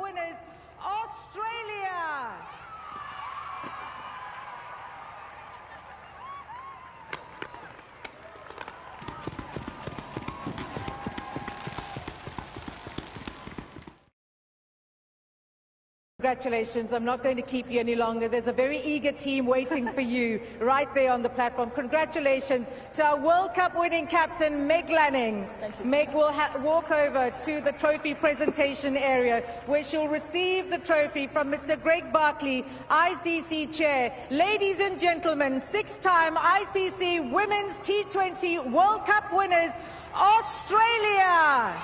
winners, Australia. Congratulations. I'm not going to keep you any longer. There's a very eager team waiting for you right there on the platform. Congratulations to our World Cup winning captain, Meg Lanning. Meg will walk over to the trophy presentation area where she'll receive the trophy from Mr. Greg Barkley, ICC chair. Ladies and gentlemen, six-time ICC Women's T20 World Cup winners, Australia.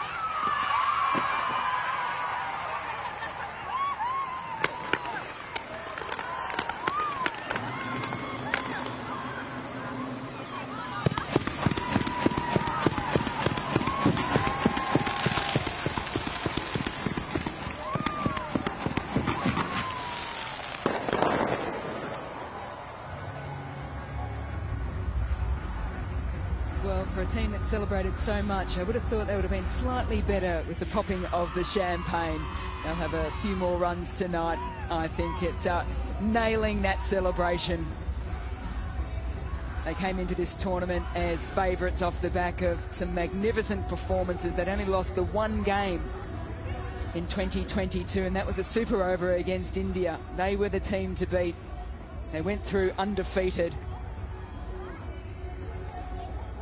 Well, for a team that celebrated so much, I would have thought they would have been slightly better with the popping of the champagne. They'll have a few more runs tonight. I think it's nailing that celebration. They came into this tournament as favourites off the back of some magnificent performances. They'd only lost the one game in 2022, and that was a super over against India. They were the team to beat. They went through undefeated.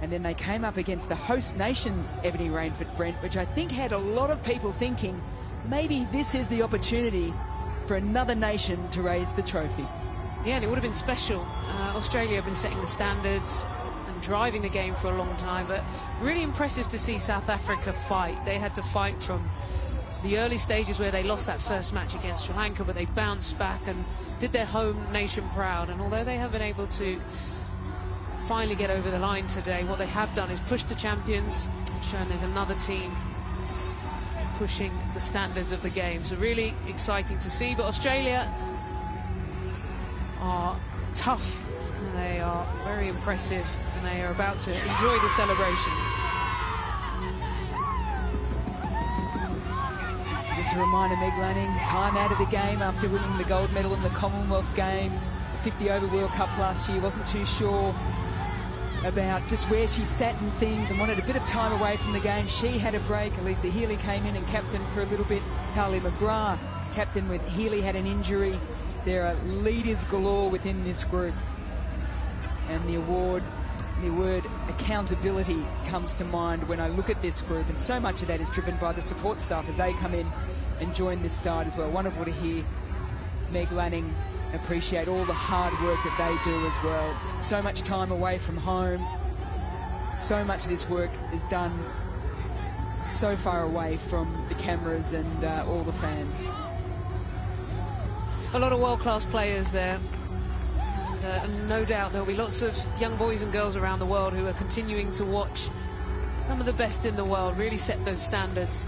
And then they came up against the host nation's Ebony Rainford-Brent, which I think had a lot of people thinking maybe this is the opportunity for another nation to raise the trophy. Yeah, and it would have been special. Australia have been setting the standards and driving the game for a long time, but really impressive to see South Africa fight. They had to fight from the early stages where they lost that first match against Sri Lanka, but they bounced back and did their home nation proud. And although they have been able to finally get over the line today, what they have done is push the champions and shown there's another team pushing the standards of the game. So really exciting to see. But Australia are tough, and they are very impressive, and they are about to enjoy the celebrations. Just a reminder, Meg Lanning, time out of the game after winning the gold medal in the Commonwealth Games. The 50 over World Cup last year, wasn't too sure about just where she sat and things and wanted a bit of time away from the game. She had a break. Elisa Healy came in and captained for a little bit. Talia McGrath, captain with Healy, had an injury. There are leaders galore within this group. And the word accountability comes to mind when I look at this group. And so much of that is driven by the support staff as they come in and join this side as well. Wonderful to hear Meg Lanning appreciate all the hard work that they do as well. So much time away from home. So much of this work is done so far away from the cameras and all the fans. A lot of world-class players there. And no doubt there'll be lots of young boys and girls around the world who are continuing to watch some of the best in the world really set those standards.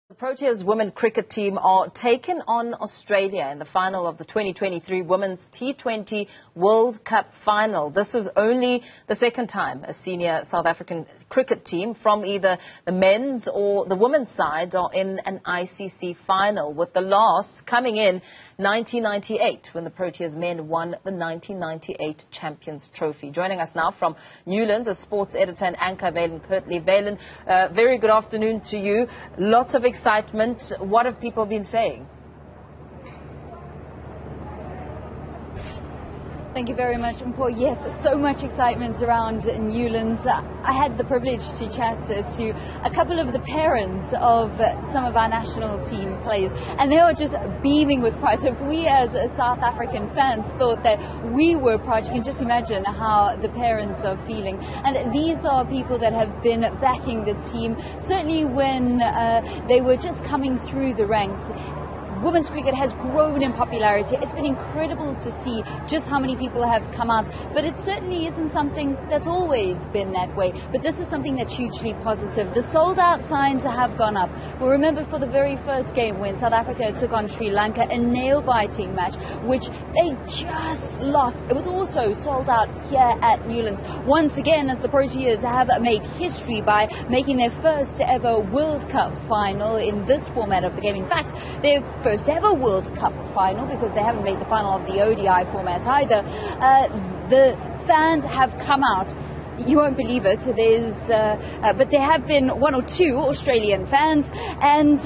The Proteas women cricket team are taking on Australia in the final of the 2023 Women's T20 World Cup final. This is only the second time a senior South African cricket team from either the men's or the women's side are in an ICC final, with the last coming in 1998 when the Proteas men won the 1998 Champions Trophy. Joining us now from Newlands, a sports editor and anchor, Valen Kirtley. Valen, very good afternoon to you. Lots of excitement. What have people been saying? Thank you very much, Mpho. Yes, so much excitement around Newlands. I had the privilege to chat to a couple of the parents of some of our national team players, and they were just beaming with pride. So if we as South African fans thought that we were proud, you can just imagine how the parents are feeling. And these are people that have been backing the team, certainly when they were just coming through the ranks. women's cricket has grown in popularity. It's been incredible to see just how many people have come out, but it certainly isn't something that's always been that way. But this is something that's hugely positive. The sold-out signs have gone up. We'll remember for the very first game when South Africa took on Sri Lanka, a nail-biting match, which they just lost. It was also sold out here at Newlands. Once again, as the Proteas have made history by making their first ever World Cup final in this format of the game. In fact, their first ever World Cup final, because they haven't made the final of the ODI format either. The fans have come out. You won't believe it. But there have been one or two Australian fans, and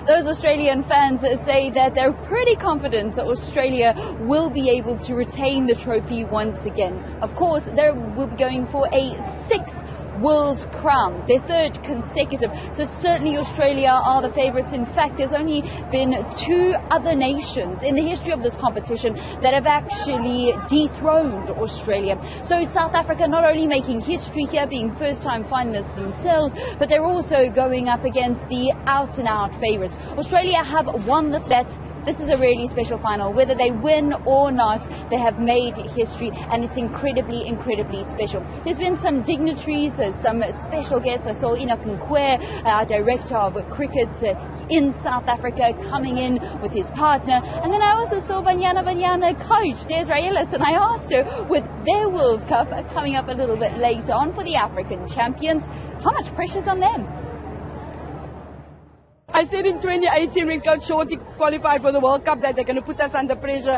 those Australian fans say that they're pretty confident that Australia will be able to retain the trophy once again. Of course, they will be going for a 6th World Crown, their 3rd consecutive. So certainly Australia are the favourites. In fact, there's only been 2 other nations in the history of this competition that have actually dethroned Australia. So South Africa not only making history here, being first-time finalists themselves, but they're also going up against the out-and-out favourites. Australia have won the bet. This is a really special final. Whether they win or not, they have made history, and it's incredibly, incredibly special. There's been some dignitaries, some special guests. I saw Enoch Nkwe, our director of cricket in South Africa, coming in with his partner. And then I also saw Banyana coach Desiree Ellis, and I asked her, with their World Cup coming up a little bit later on for the African champions, how much pressure's on them? I said in 2018 when Coach Shorty qualified for the World Cup that they're going to put us under pressure.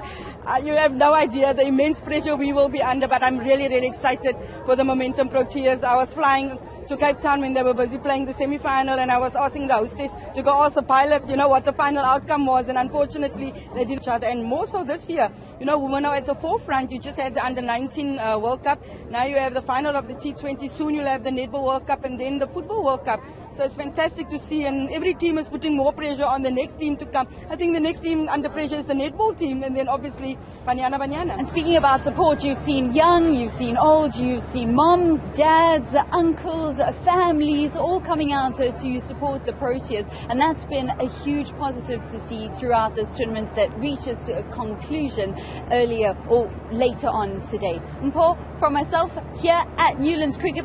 You have no idea the immense pressure we will be under, but I'm really, really excited for the Momentum Proteas. I was flying to Cape Town when they were busy playing the semi-final, and I was asking the hostess to go ask the pilot, what the final outcome was, and unfortunately they did each other. And more so this year, women are at the forefront. You just had the Under-19 World Cup. Now you have the final of the T20. Soon you'll have the Netball World Cup and then the Football World Cup. So it's fantastic to see, and every team is putting more pressure on the next team to come. I think the next team under pressure is the netball team, and then obviously Banyana. And speaking about support, you've seen young, you've seen old, you've seen moms, dads, uncles, families all coming out to support the Proteas, and that's been a huge positive to see throughout this tournament that reaches a conclusion earlier or later on today. And Paul, from myself here at Newlands Cricket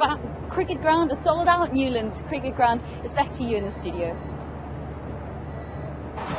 Ground, a sold-out Newlands Cricket Ground, it's back to you in the studio.